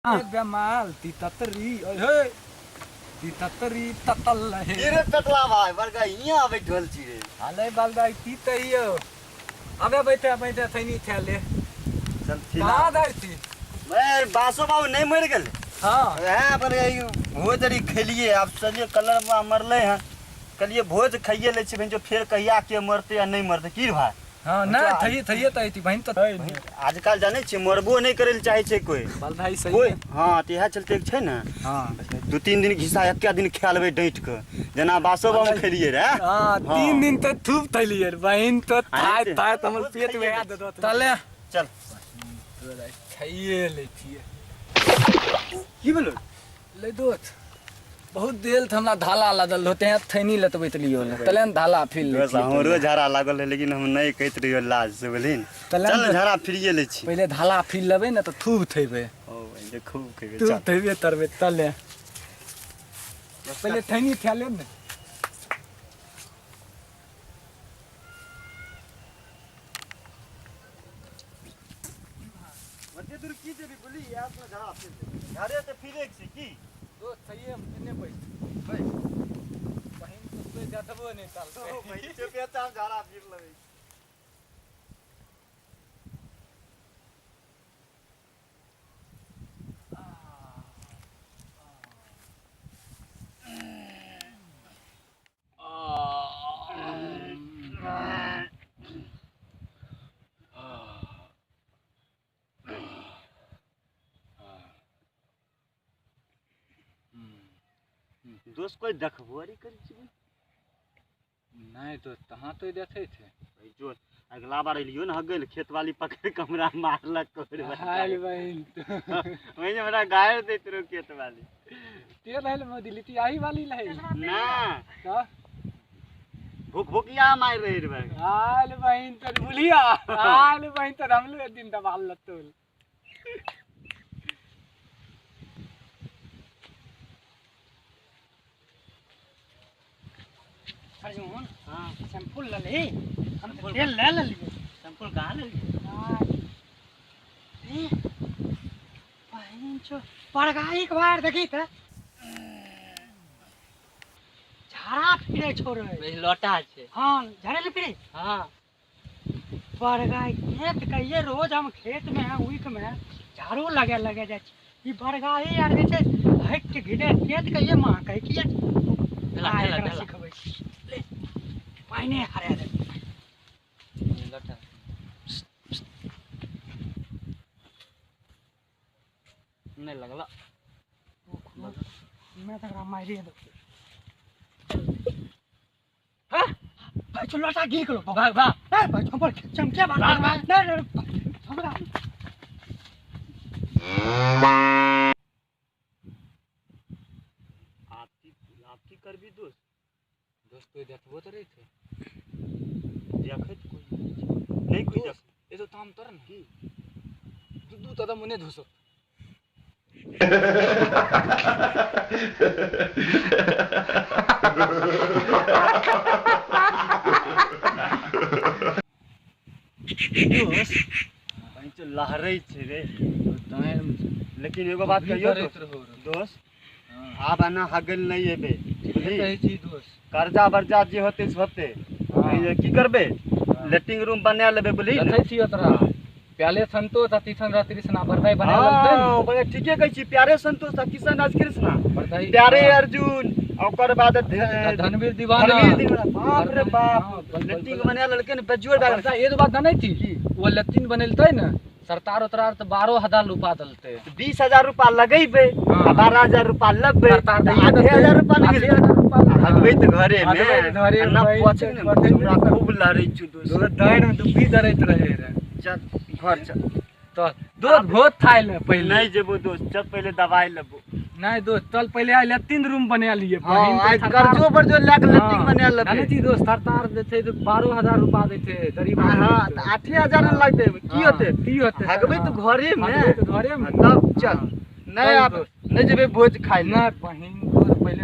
बेमाल तितरी ओहे तितरी ततल है रे टटला भाई बरगा इया बैठल छी रे हाले बालदाई तितैयो अबे बैठे थैनी थैले चल ठीक कहां दाई थी मैं बासो बाबू नहीं मर गेल हां हां पर भोज री खेलिए अब चलिए कलर में मरले हैं कलिए भोज खाइए ले छी जो फिर कहिया के मरते या नहीं मरते की भाई हां ना थई थी बहन तो आजकल जाने छी मरबो नहीं करे चाहे छे कोई बालदाई सही कोई हां त इहा चलते छे ना हां 2-3 दिन घिसा एक दिन खा लेबे डैट के जना बासो बाबू खेलिए रे हां 3 दिन तक थूप थैलिए बहन तो थाय हमर पेट में आ दे तले चल खाइए ले छिए की बोलो ले दोस्त बहुत देर त हमरा धाला लागल होते हैं थैनी लतबैत लियो तले धाला फिर ले हमरो झाड़ा लागल है लेकिन हम नहीं कहत रहियो लाज से बोलिन चल ना झाड़ा फिरिए ले छी पहले धाला फिर लेबे ना तो थूब थेबे ओ ये खूब खेबे तू थेबे तरबे तले पहले थैनी थे ले ने मते दूर की देबी बोली यार ना झाड़ा फिर झाड़े तो फिरे छी की दो सही है इने भाई बहन तो पे जातबो नहीं चलते ओ भाई से पे चार झाड़ा फिर लेबे दोस्त कोई देखबोरी कर छी नहीं तो तहां तो देखे थे भाई जो अगला बार लियो ना हगल खेत वाली पकड़ कमरा मारलक कोड़ हाल बहन वही जे मेरा गायर देत रो खेत वाली ते रहल में दिलती आई वाली लहे ना का भूख भूखिया मार रहे रे हाल बहन तो बुलिया हाल बहन तो हम लोग दिन दबाल लतोल अर्जुन हां सैंपल ले हम तेल ले लिए सैंपल कहां ले ए बहन चो पड़गा एक बार देखी त झाड़ा फिरे छोरे लोटा छे हां झाड़े ले फिरे हां पड़गा खेत कहिए रोज हम खेत में है वीक में झाड़ू लगे जाय ई बड़गा यार जे छै हट के गिने खेत कहिए मां कहि कि ला सिखबै ले पानी हरे दे लोटा नहीं लगला मैं तो मारी दो हां भाई चलो लोटा गिर के लो भाग भाग ए भाई छपर चमके भाग नहीं हमरा आपकी कर भी दोस्त दोस्त कोई देखबो तो रही थे देखत कोई नहीं कोई देख ये तो ताम तर ना की दू तो मुने धोसो दोस्त भाई तो लहरै छे रे लेकिन एगो बात कहियो दोस्त आब ना हगल नहीं हेबे कहे छी दोस्त कर्जा वर्जा जे होते से होते की करबे लेटिंग रूम बना लेबे बोली कहे छी ओतरा पहले संतोष तीसन कृष्णा बरदाई बना लगते हां बड़े ठीके कहै छी प्यारे संतोष किशन राज कृष्णा बरदाई प्यारे अर्जुन ओकर बाद धनवीर दीवाना बाप रे बाप लेटिंग बना लड़के ने बेजुर बैग ये तो बात नहीं थी वो लेटिंग बनलते ना सरकार उतरार तो 12,000 रुपया दलते 20,000 रुपया लगेबे 12,000 रुपया लगबे 8,000 रुपया नहीं हगबे तो घरे में ना पहुंचे ने हमरा खूब लहरै छु दोस्त दाइन में दुबी दरैत रहे रे चल घर चल तो दोस्त बहुत थाइल पहले नहीं जेबो दोस्त चल पहले दवाई लेबो नहीं दोस्त चल पहले आ लेटिंग रूम बना लिए हां आज कर्जो पर जो लाख लेटिंग बना लेबे नहीं थी दोस्त सरकार देते तो 12,000 रुपया देते गरीब हां 8,000 लगते की होते हगबे तो घरे में घरे में तब चल नहीं आप नहीं जेबे भोज खाइ ना बहिन